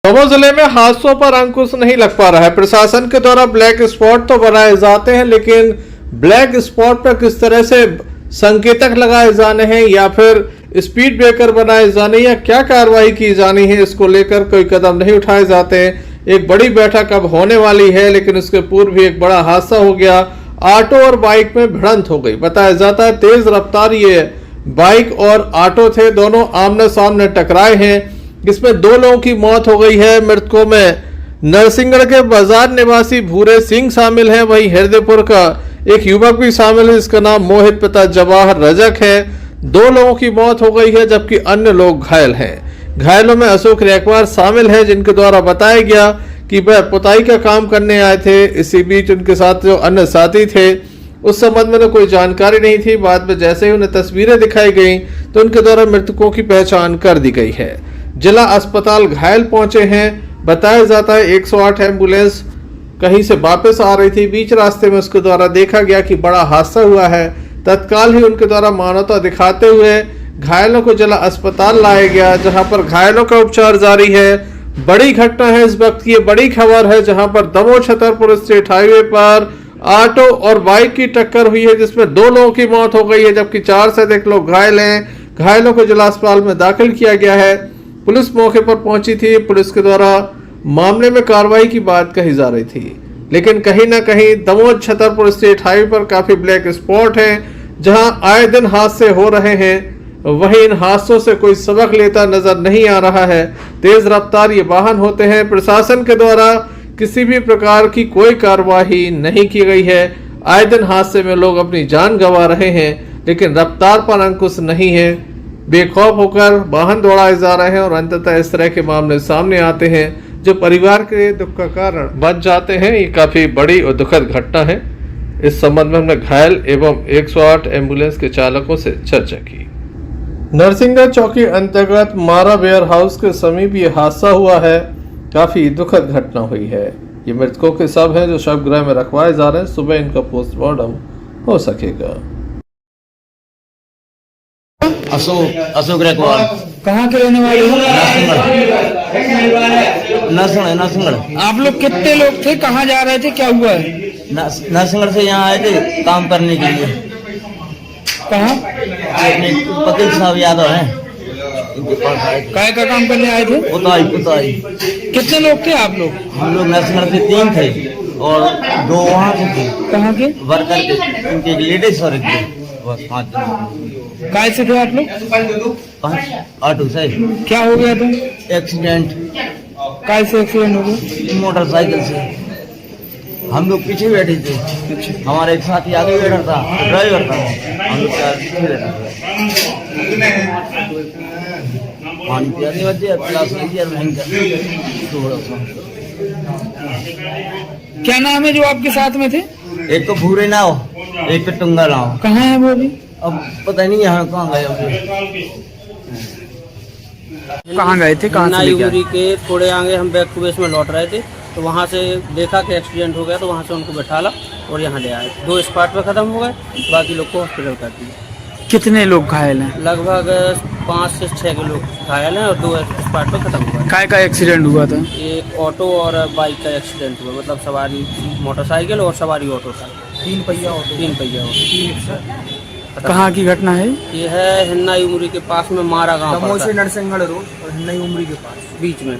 Damoh जिले में हादसों पर अंकुश नहीं लग पा रहा है। प्रशासन के द्वारा ब्लैक स्पॉट तो बनाए जाते हैं, लेकिन ब्लैक स्पॉट पर किस तरह से संकेतक लगाए जाने हैं या फिर स्पीड ब्रेकर बनाए जाने या क्या कार्रवाई की जानी है, इसको लेकर कोई कदम नहीं उठाए जाते। एक बड़ी बैठक अब होने वाली है, लेकिन उसके पूर्व भी एक बड़ा हादसा हो गया। ऑटो और बाइक में भिड़ंत हो गई। बताया जाता है तेज रफ्तार ये बाइक और ऑटो थे, दोनों आमने सामने टकराए हैं। इसमें 2 लोगों की मौत हो गई है। मृतकों में नरसिंहगढ़ के बाजार निवासी भूरे सिंह शामिल हैं, वहीं हृदयपुर का एक युवक भी शामिल है, इसका नाम मोहित पिता जवाहर रजक है। 2 लोगों की मौत हो गई है, जबकि अन्य लोग घायल हैं। घायलों में अशोक रेकवार शामिल है, जिनके द्वारा बताया गया कि वह पुताई का काम करने आए थे। इसी बीच उनके साथ जो अन्य साथी थे उस संबंध में कोई जानकारी नहीं थी। बाद में जैसे ही उन्हें तस्वीरें दिखाई गई तो उनके द्वारा मृतकों की पहचान कर दी गई है। जिला अस्पताल घायल पहुंचे हैं। बताया जाता है 108 एम्बुलेंस कहीं से वापस आ रही थी, बीच रास्ते में उसके द्वारा देखा गया कि बड़ा हादसा हुआ है। तत्काल ही उनके द्वारा मानवता दिखाते हुए घायलों को जिला अस्पताल लाया गया, जहां पर घायलों का उपचार जारी है। बड़ी घटना है इस वक्त की, ये बड़ी खबर है, जहां पर दमोह छतरपुर स्टेट हाईवे पर ऑटो और बाइक की टक्कर हुई है, जिसमें 2 लोगों की मौत हो गई है, जबकि 4 से अधिक लोग घायल हैं। घायलों को जिला अस्पताल में दाखिल किया गया है। पुलिस मौके पर पहुंची थी। पुलिस के द्वारा मामले में कार्रवाई की बात कही जा रही थी, लेकिन कहीं ना कहीं दमोह छतरपुर स्टेट हाईवे पर काफी ब्लैक स्पॉट है, जहां आए दिन हादसे हो रहे हैं। वहीं इन हादसों से कोई सबक लेता नजर नहीं आ रहा है। तेज रफ्तार ये वाहन होते हैं। प्रशासन के द्वारा किसी भी प्रकार की कोई कार्रवाई नहीं की गई है। आए दिन हादसे में लोग अपनी जान गंवा रहे हैं, लेकिन रफ्तार पर अंकुश नहीं है। बेखौफ होकर वाहन दौड़ाए जा रहे हैं और अंततः इस तरह के मामले सामने आते हैं जो परिवार के दुख का कारण बन जाते हैं। ये काफी बड़ी और दुखद घटना है। इस संबंध में हमने घायल एवं 108 एम्बुलेंस के चालकों से चर्चा की। नरसिंहगढ़ चौकी अंतर्गत मारा वेयर हाउस के समीप ये हादसा हुआ है। काफी दुखद घटना हुई है। ये मृतकों के शव हैं जो शवगृह में रखवाए जा रहे हैं। सुबह इनका पोस्टमार्टम हो सकेगा। अशोक रेकवाल। कहाँ के रहने वाले हो? नरसिंहगढ़। आप लोग कितने लोग थे, कहाँ जा रहे थे, क्या हुआ है? नरसिंहगढ़ से यहाँ आए थे काम करने के लिए। कहाँ? पटेल साहब यादव हैं, इनके पास आए। काय का काम करने आए थे? पुताई। कितने लोग थे आप लोग? हम लोग नरसिंहगढ़ से 3 थे और 2 वहाँ से थे। कहाँ के? वर्कर के, उनके लेडीज और बस 5 जन। काय से थे आप लोग? 5 ऑटो से। क्या हो गया था? एक्सीडेंट। काय से एक्सीडेंट हो गया? मोटरसाइकिल से। हम लोग पीछे बैठे थे, हमारे एक साथी आगे बैठा था, ड्राइवर था, हम लोग पीछे बैठा था। पानी पियाने बच्चे क्लास क्या नाम है जो आपके साथ में थे? एक तो भूरे नाव, एक तो टुंगा नाव। कहाँ है वो अभी? अब पता नहीं यहाँ कहाँ गए। कहाँ गए थे? कहाँ से नाईगुरी के थोड़े आगे हम बैक टू बेस में लौट रहे थे, तो वहाँ से देखा कि एक्सीडेंट हो गया, तो वहाँ से उनको बैठाला और यहाँ ले आए। 2 स्पॉट पे खत्म हो गए, बाकी लोग को हॉस्पिटल कर दिए। कितने लोग घायल हैं? लगभग 5 से 6 लोग घायल हैं और 2 स्पॉट पे खत्म हुआ। काय का एक्सीडेंट हुआ था? एक ऑटो और बाइक का एक्सीडेंट हुआ, मतलब सवारी मोटरसाइकिल और सवारी ऑटो था। 3 पहिया ऑटो। कहाँ की घटना है? ये है हिन्नाई उमरी के पास में मारा गाँव, दमोह से नरसिंहगढ़ रोड और हिन्नाई उमरी के पास बीच में।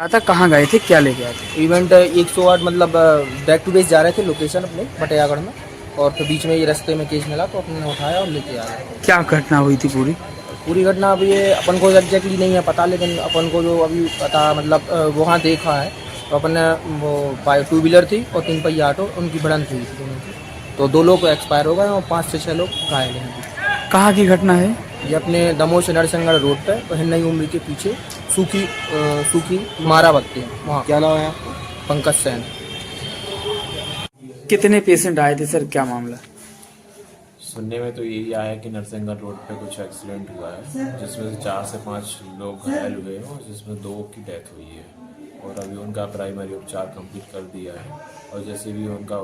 था कहाँ गए थे, क्या लेके आए थे? इवेंट 108 मतलब बैक टू बेस जा रहे थे लोकेशन अपने बटियागढ़ में, और फिर बीच में ये रास्ते में केस मिला तो अपने उठाया और लेके आया। क्या घटना हुई थी? पूरी घटना अभी ये अपन को एग्जैक्टली नहीं है पता, लेकिन अपन को जो अभी पता मतलब वहाँ देखा है तो अपन वो 2 व्हीलर थी और 3 पहिया ऑटो, उनकी भिड़ंत हुई थी दोनों की, तो 2 लोग एक्सपायर हो गए और 5 से 6 लोग घायल हैं। कहाँ की घटना है? ये अपने दमोह से नरसिंहगढ़ रोड पे हिन्नाई उमरी के पीछे सूखी मारा बत्ती है वहाँ। क्या नाम है? पंकज सैन। कितने पेशेंट आए थे सर, क्या मामला? सुनने में तो यही आया कि नरसिंहगढ़ रोड पे कुछ एक्सीडेंट हुआ है, जिसमें से 4 से 5 लोग घायल हुए हैं और जिसमें 2 की डेथ हुई है, और अभी उनका प्राइमरी उपचार कंप्लीट कर दिया है, और जैसे भी उनका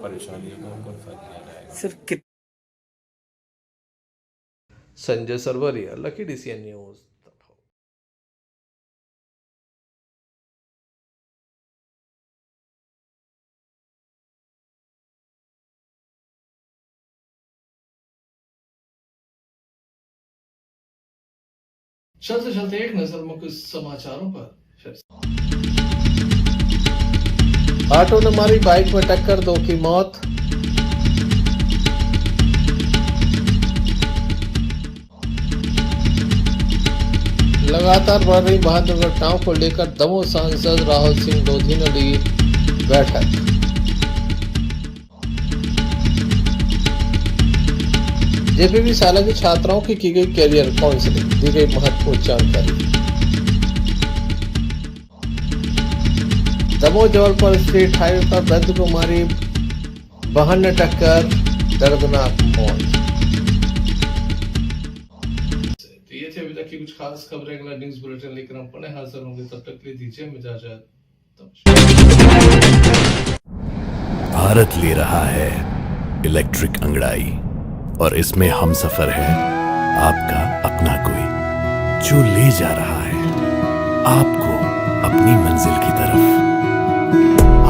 परेशानी है उनको फर्क दिया जाएगा। Sir Sanjay Sarwariya, lucky DCN news. चलते चलते एक नजर मुख्य समाचारों पर। ऑटो ने मारी बाइक में टक्कर, 2 की मौत। लगातार बढ़ रही वाहन दुर्घटनाओं को लेकर दमोह सांसद राहुल सिंह लोधी ने ली बैठक। जेपीवी शाला की छात्राओं की गई कैरियर काउंसलिंग, दी गई महत्वपूर्ण जानकारी। दमोह जबलपुर स्टेट हाईवे पर वृद्ध को मारी वाहन ने टक्कर, दर्दनाक मौत। तो ये थे अभी तक की कुछ खास खबरें। अगला न्यूज बुलेटिन लेकर हम पुनः हाजिर होंगे, तब तक के लिए दीजिए इजाजत। भारत ले रहा है इलेक्ट्रिक अंगड़ाई, और इसमें हम सफर है आपका अपना कोई, जो ले जा रहा है आपको अपनी मंजिल की तरफ।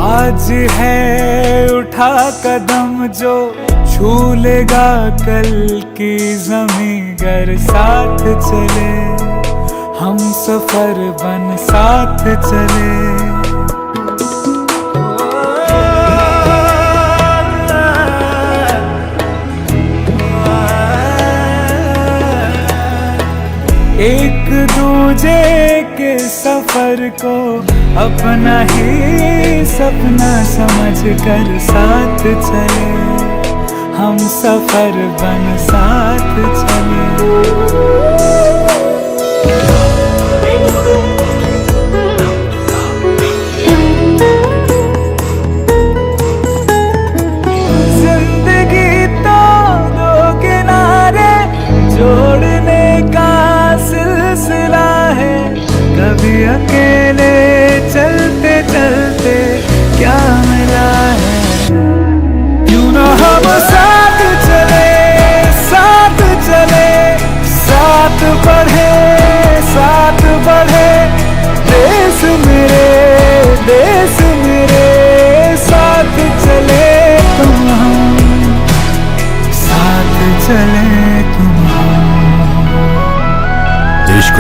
आज है उठा कदम जो छू लेगा कल की ज़मीं, गर साथ चले हम सफर बन साथ चले। एक दूजे के सफर को अपना ही सपना समझ कर साथ चले, हम सफर बन साथ चले। जिंदगी तो 2 किनारे जोड़ने का सिलसिला है, कभी अकेले चलते चलते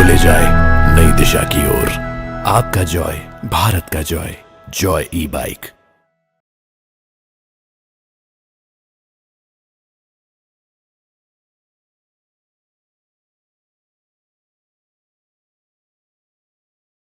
ले जाए नई दिशा की ओर। आपका जॉय, भारत का जॉय, जॉय ई बाइक।